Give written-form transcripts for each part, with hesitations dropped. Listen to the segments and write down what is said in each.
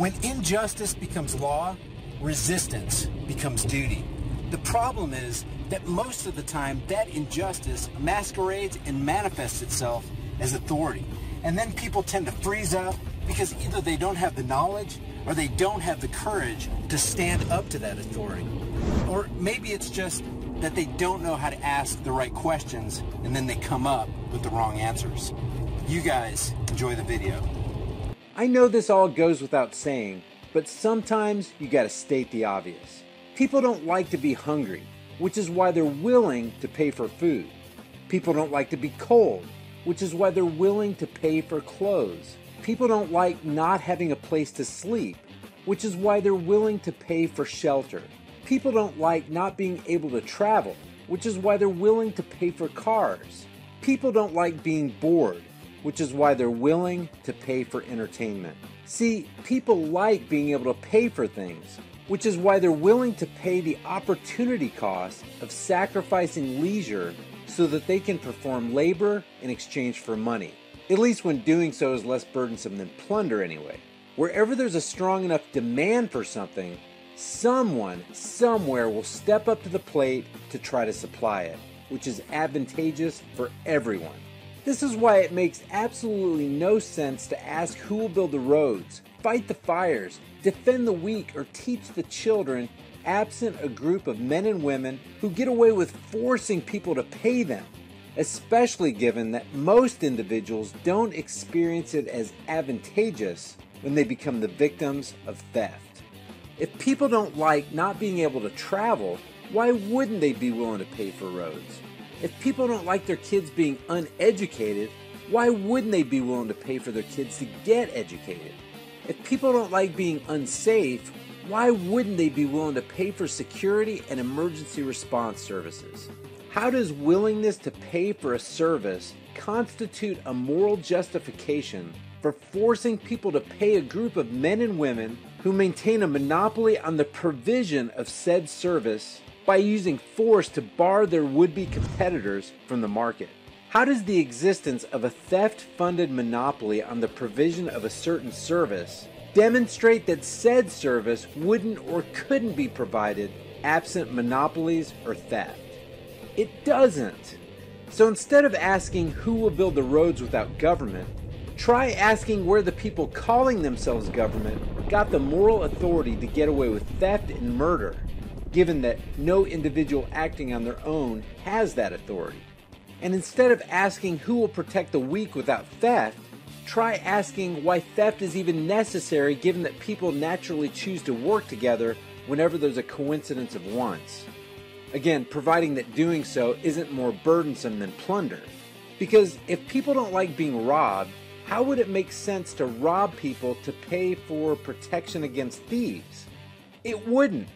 When injustice becomes law, resistance becomes duty. The problem is that most of the time that injustice masquerades and manifests itself as authority. And then people tend to freeze up because either they don't have the knowledge or they don't have the courage to stand up to that authority. Or maybe it's just that they don't know how to ask the right questions and then they come up with the wrong answers. You guys enjoy the video. I know this all goes without saying, but sometimes you gotta state the obvious. People don't like to be hungry, which is why they're willing to pay for food. People don't like to be cold, which is why they're willing to pay for clothes. People don't like not having a place to sleep, which is why they're willing to pay for shelter. People don't like not being able to travel, which is why they're willing to pay for cars. People don't like being bored, which is why they're willing to pay for entertainment. See, people like being able to pay for things, which is why they're willing to pay the opportunity cost of sacrificing leisure so that they can perform labor in exchange for money. At least when doing so is less burdensome than plunder anyway. Wherever there's a strong enough demand for something, someone, somewhere will step up to the plate to try to supply it, which is advantageous for everyone. This is why it makes absolutely no sense to ask who will build the roads, fight the fires, defend the weak, or teach the children absent a group of men and women who get away with forcing people to pay them, especially given that most individuals don't experience it as advantageous when they become the victims of theft. If people don't like not being able to travel, why wouldn't they be willing to pay for roads? If people don't like their kids being uneducated, why wouldn't they be willing to pay for their kids to get educated? If people don't like being unsafe, why wouldn't they be willing to pay for security and emergency response services? How does willingness to pay for a service constitute a moral justification for forcing people to pay a group of men and women who maintain a monopoly on the provision of said service by using force to bar their would-be competitors from the market? How does the existence of a theft-funded monopoly on the provision of a certain service demonstrate that said service wouldn't or couldn't be provided absent monopolies or theft? It doesn't. So instead of asking who will build the roads without government, try asking where the people calling themselves government got the moral authority to get away with theft and murder, given that no individual acting on their own has that authority. And instead of asking who will protect the weak without theft, try asking why theft is even necessary given that people naturally choose to work together whenever there's a coincidence of wants. Again, providing that doing so isn't more burdensome than plunder. Because if people don't like being robbed, how would it make sense to rob people to pay for protection against thieves? It wouldn't.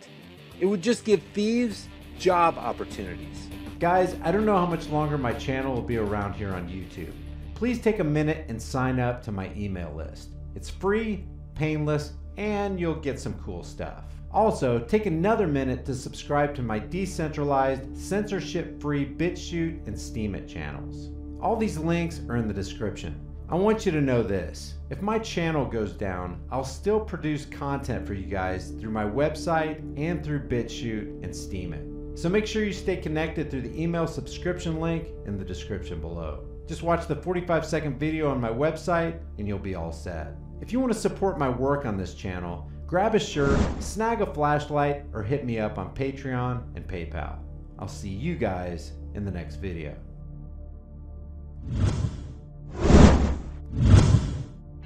It would just give thieves job opportunities. Guys, I don't know how much longer my channel will be around here on YouTube. Please take a minute and sign up to my email list. It's free, painless, and you'll get some cool stuff. Also, take another minute to subscribe to my decentralized, censorship-free BitChute and Steemit channels. All these links are in the description. I want you to know this. If my channel goes down, I'll still produce content for you guys through my website and through BitChute and Steemit. So make sure you stay connected through the email subscription link in the description below. Just watch the 45-second video on my website and you'll be all set. If you want to support my work on this channel, grab a shirt, snag a flashlight, or hit me up on Patreon and PayPal. I'll see you guys in the next video.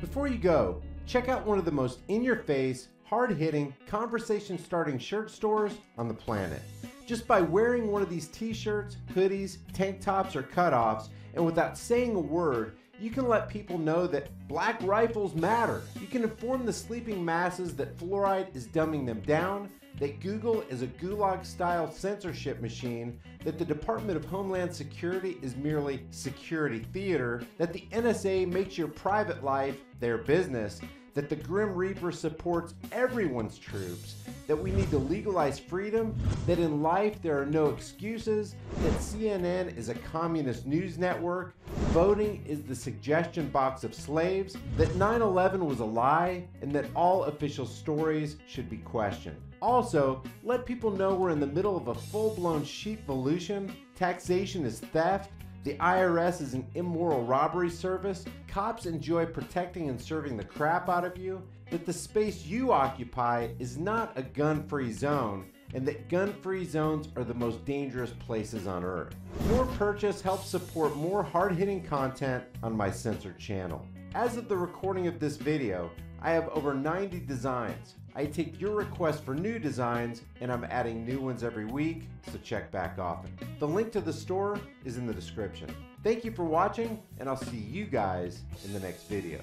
Before you go, check out one of the most in-your-face, hard-hitting, conversation-starting shirt stores on the planet. Just by wearing one of these t-shirts, hoodies, tank tops, or cutoffs, and without saying a word, you can let people know that black rifles matter. You can inform the sleeping masses that fluoride is dumbing them down, that Google is a gulag-style censorship machine, that the Department of Homeland Security is merely security theater, that the NSA makes your private life their business, that the Grim Reaper supports everyone's troops, that we need to legalize freedom, that in life there are no excuses, that CNN is a communist news network, voting is the suggestion box of slaves, that 9/11 was a lie, and that all official stories should be questioned. Also, let people know we're in the middle of a full-blown sheepvolution, taxation is theft, the IRS is an immoral robbery service, cops enjoy protecting and serving the crap out of you, that the space you occupy is not a gun-free zone, and that gun-free zones are the most dangerous places on earth. Your purchase helps support more hard-hitting content on my censored channel. As of the recording of this video, I have over 90 designs. I take your requests for new designs, and I'm adding new ones every week, so check back often. The link to the store is in the description. Thank you for watching, and I'll see you guys in the next video.